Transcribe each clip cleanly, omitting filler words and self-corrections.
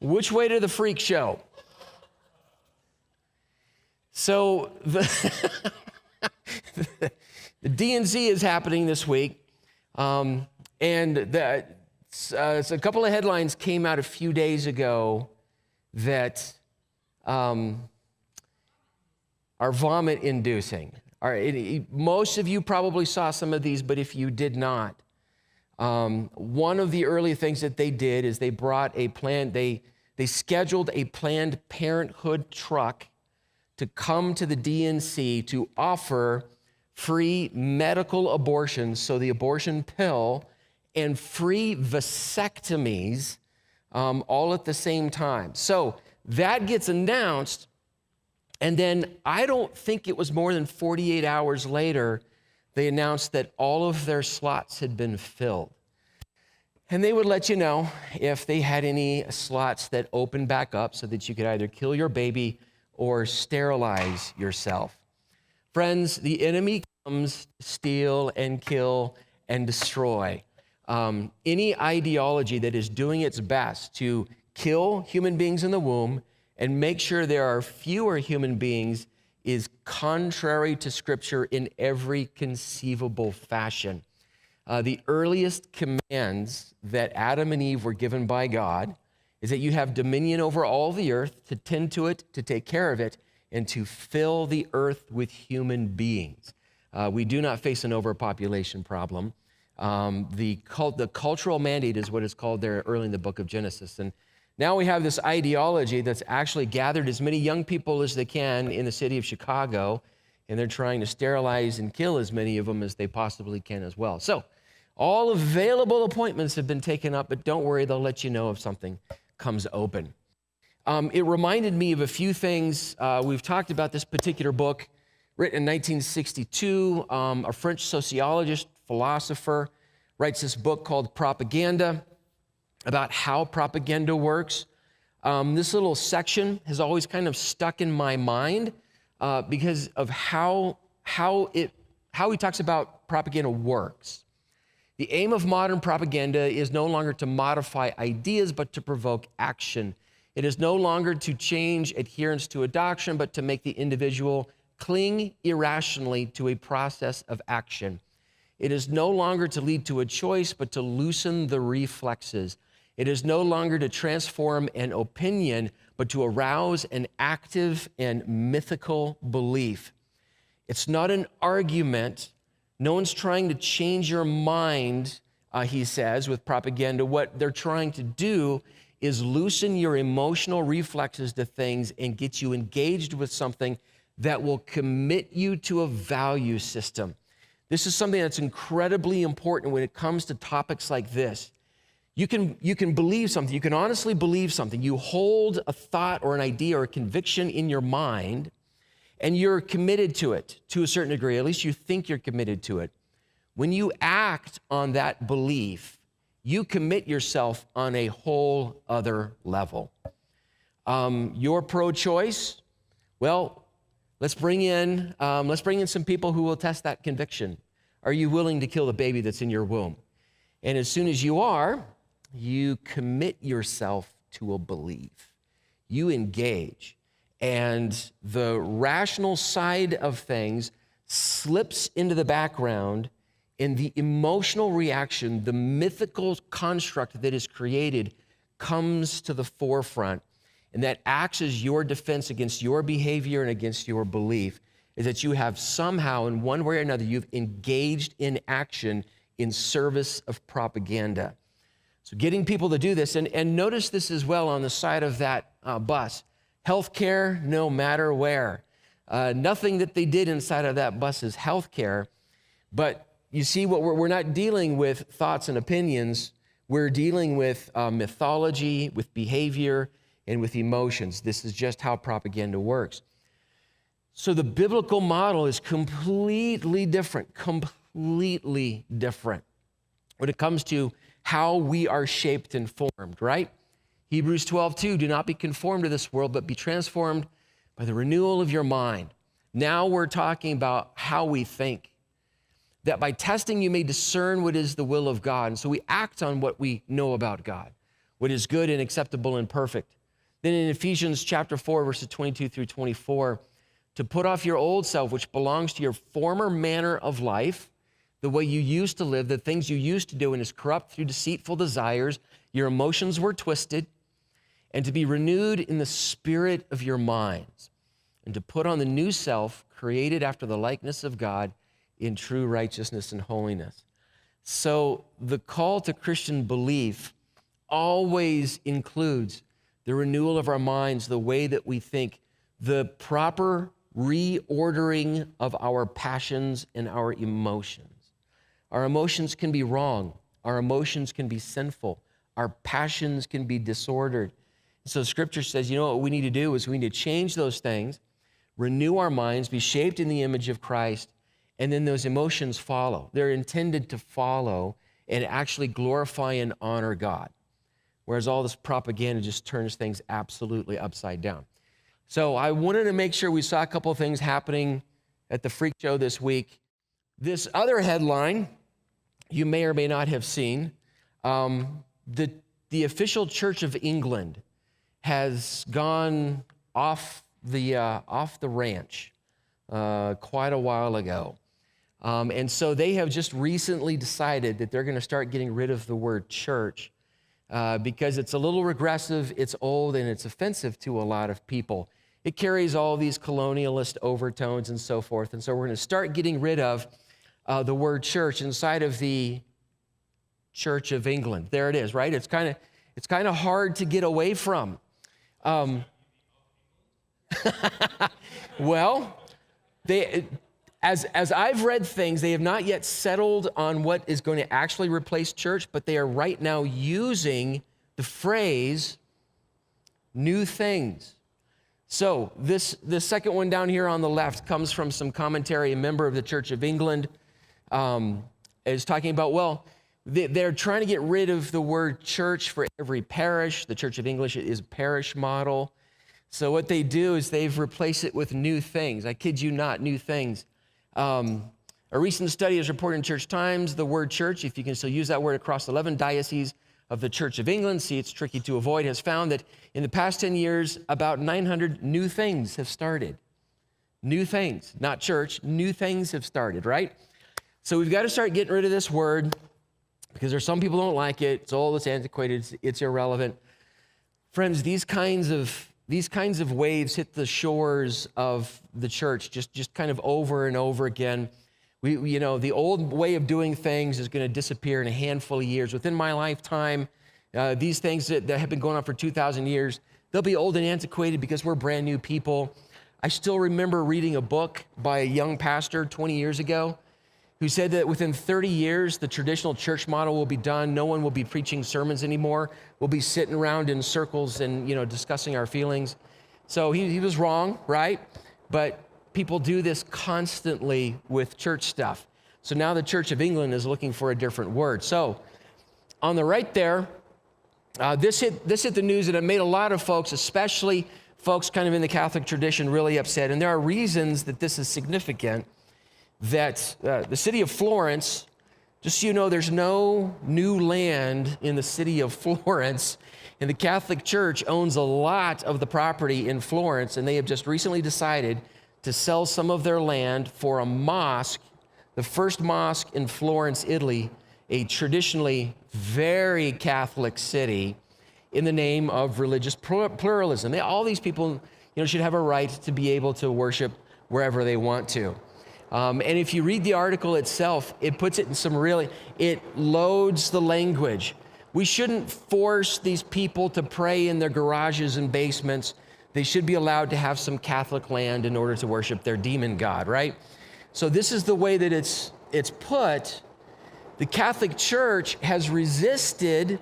Which way to the freak show? So the DNC is happening this week, and a couple of headlines came out a few days ago that are vomit-inducing. Most of you probably saw some of these, but if you did not, one of the early things that they did is they scheduled a Planned Parenthood truck to come to the DNC to offer free medical abortions, so the abortion pill, and free vasectomies all at the same time. So that gets announced, and then I don't think it was more than 48 hours later, they announced that all of their slots had been filled. And they would let you know if they had any slots that opened back up so that you could either kill your baby or sterilize yourself. Friends, the enemy comes to steal and kill and destroy. Any ideology that is doing its best to kill human beings in the womb and make sure there are fewer human beings is contrary to Scripture in every conceivable fashion. The earliest commands that Adam and Eve were given by God is that you have dominion over all the earth, to tend to it, to take care of it, and to fill the earth with human beings. We do not face an overpopulation problem. The cultural mandate is what is called there early in the book of Genesis. And now we have this ideology that's actually gathered as many young people as they can in the city of Chicago, and they're trying to sterilize and kill as many of them as they possibly can as well. So all available appointments have been taken up, but don't worry, they'll let you know if something comes open. It reminded me of a few things. We've talked about this particular book, written in 1962. A French sociologist, philosopher, writes this book called Propaganda, about how propaganda works. This little section has always kind of stuck in my mind because of how he talks about propaganda works. The aim of modern propaganda is no longer to modify ideas, but to provoke action. It is no longer to change adherence to a doctrine, but to make the individual cling irrationally to a process of action. It is no longer to lead to a choice, but to loosen the reflexes. It is no longer to transform an opinion, but to arouse an active and mythical belief. It's not an argument. No one's trying to change your mind, he says, with propaganda. What they're trying to do is loosen your emotional reflexes to things and get you engaged with something that will commit you to a value system. This is something that's incredibly important when it comes to topics like this. You can believe something. You can honestly believe something. You hold a thought or an idea or a conviction in your mind, and you're committed to it to a certain degree. At least you think you're committed to it. When you act on that belief, you commit yourself on a whole other level. You're pro-choice. Well, let's bring in some people who will test that conviction. Are you willing to kill the baby that's in your womb? And as soon as you are, you commit yourself to a belief. You engage. And the rational side of things slips into the background, and the emotional reaction, the mythical construct that is created, comes to the forefront. And that acts as your defense against your behavior and against your belief, is that you have somehow, in one way or another, you've engaged in action in service of propaganda. So getting people to do this, and notice this as well on the side of that bus. Healthcare, no matter where. Nothing that they did inside of that bus is healthcare. But you see, what we're not dealing with thoughts and opinions. We're dealing with mythology, with behavior, and with emotions. This is just how propaganda works. So the biblical model is completely different when it comes to how we are shaped and formed, right? Hebrews 12:2, do not be conformed to this world, but be transformed by the renewal of your mind. Now we're talking about how we think, that by testing you may discern what is the will of God. And so we act on what we know about God, what is good and acceptable and perfect. Then in Ephesians chapter 4, verses 22 through 24, to put off your old self, which belongs to your former manner of life, the way you used to live, the things you used to do, and is corrupt through deceitful desires. Your emotions were twisted, and to be renewed in the spirit of your minds, and to put on the new self, created after the likeness of God in true righteousness and holiness. So the call to Christian belief always includes the renewal of our minds, the way that we think, the proper reordering of our passions and our emotions. Our emotions can be wrong. Our emotions can be sinful. Our passions can be disordered. So Scripture says, you know what we need to do is we need to change those things, renew our minds, be shaped in the image of Christ, and then those emotions follow. They're intended to follow and actually glorify and honor God, whereas all this propaganda just turns things absolutely upside down. So I wanted to make sure we saw a couple of things happening at the Freak Show this week. This other headline you may or may not have seen. The official Church of England has gone off the ranch quite a while ago. And so they have just recently decided that they're going to start getting rid of the word church because it's a little regressive, it's old, and it's offensive to a lot of people. It carries all these colonialist overtones and so forth. And so we're going to start getting rid of the word church inside of the Church of England. There it is, right? It's kind of hard to get away from. Well, as I've read things, they have not yet settled on what is going to actually replace church, but they are right now using the phrase new things. So this second one down here on the left comes from some commentary. A member of the Church of England is talking about, well, they're trying to get rid of the word church for every parish. The Church of England is a parish model. So what they do is they've replaced it with new things. I kid you not, new things. A recent study has reported in Church Times the word church, if you can still use that word, across 11 dioceses of the Church of England, see it's tricky to avoid, has found that in the past 10 years, about 900 new things have started. New things, not church, new things have started, right? So we've got to start getting rid of this word because there's some people who don't like it. It's old, it's antiquated, it's irrelevant. Friends, these kinds of waves hit the shores of the church just kind of over and over again. The old way of doing things is going to disappear in a handful of years. Within my lifetime, these things that have been going on for 2,000 years, they'll be old and antiquated because we're brand new people. I still remember reading a book by a young pastor 20 years ago who said that within 30 years, the traditional church model will be done. No one will be preaching sermons anymore. We'll be sitting around in circles and, discussing our feelings. So he was wrong, right? But people do this constantly with church stuff. So now the Church of England is looking for a different word. So on the right there, this hit the news, and it made a lot of folks, especially folks kind of in the Catholic tradition, really upset. And there are reasons that this is significant, that the city of Florence, just so you know, there's no new land in the city of Florence, and the Catholic Church owns a lot of the property in Florence, and they have just recently decided to sell some of their land for a mosque, the first mosque in Florence, Italy, a traditionally very Catholic city, in the name of religious pluralism. All these people, should have a right to be able to worship wherever they want to. And if you read the article itself, it puts it in it loads the language. We shouldn't force these people to pray in their garages and basements. They should be allowed to have some Catholic land in order to worship their demon god, right? So this is the way that it's put. The Catholic Church has resisted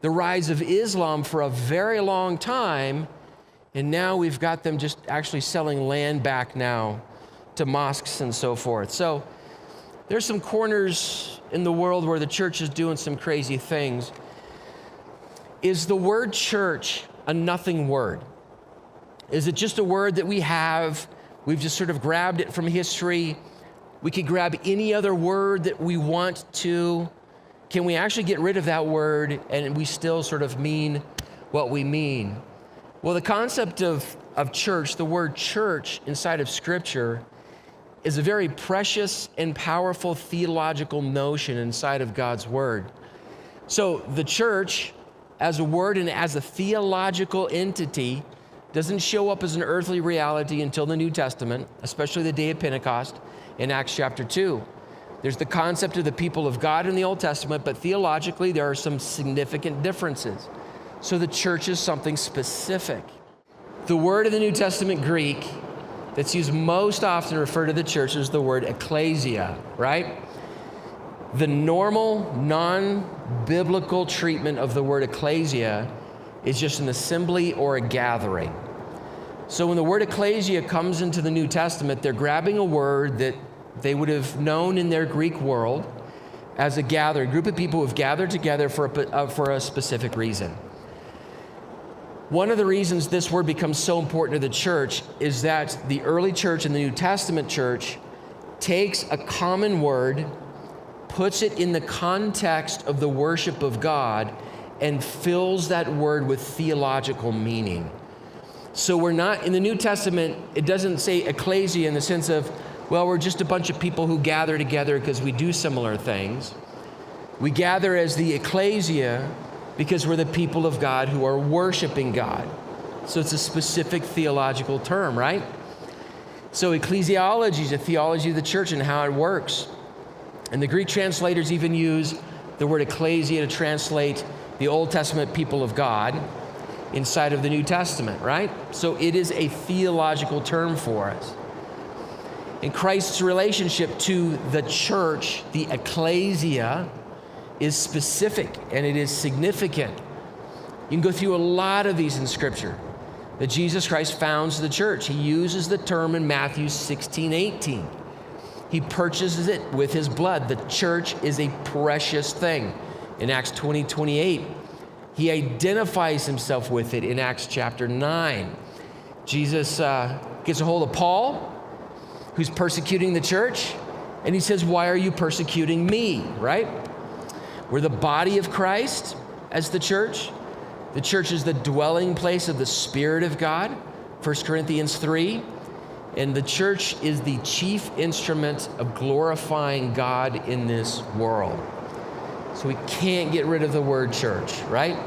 the rise of Islam for a very long time, and now we've got them just actually selling land back now to mosques and so forth. So there's some corners in the world where the church is doing some crazy things. Is the word church a nothing word? Is it just a word that we have? We've just sort of grabbed it from history. We could grab any other word that we want to. Can we actually get rid of that word and we still sort of mean what we mean? Well, the concept of church, the word church inside of Scripture, is a very precious and powerful theological notion inside of God's Word. So the church, as a word and as a theological entity, doesn't show up as an earthly reality until the New Testament, especially the day of Pentecost in Acts chapter 2. There's the concept of the people of God in the Old Testament, but theologically there are some significant differences. So the church is something specific. The word in the New Testament Greek that's used most often to refer to the church is the word ecclesia, right? The normal, non-biblical treatment of the word ecclesia is just an assembly or a gathering. So when the word ecclesia comes into the New Testament, they're grabbing a word that they would have known in their Greek world as a gathering, group of people who have gathered together for a specific reason. One of the reasons this word becomes so important to the church is that the early church and the New Testament church takes a common word, puts it in the context of the worship of God, and fills that word with theological meaning. So we're not, in the New Testament, it doesn't say ecclesia in the sense of, well, we're just a bunch of people who gather together because we do similar things. We gather as the ecclesia because we're the people of God who are worshiping God. So it's a specific theological term, right? So ecclesiology is a theology of the church and how it works. And the Greek translators even use the word ecclesia to translate the Old Testament people of God inside of the New Testament, right? So it is a theological term for us. And Christ's relationship to the church, the ecclesia, is specific and it is significant. You can go through a lot of these in Scripture. That Jesus Christ founds the church. He uses the term in Matthew 16:18. He purchases it with his blood. The church is a precious thing. In Acts 20:28, he identifies himself with it in Acts chapter 9. Jesus gets a hold of Paul, who's persecuting the church, and he says, "Why are you persecuting me?" Right? We're the body of Christ as the church. The church is the dwelling place of the Spirit of God, 1 Corinthians 3. And the church is the chief instrument of glorifying God in this world. So we can't get rid of the word church, right?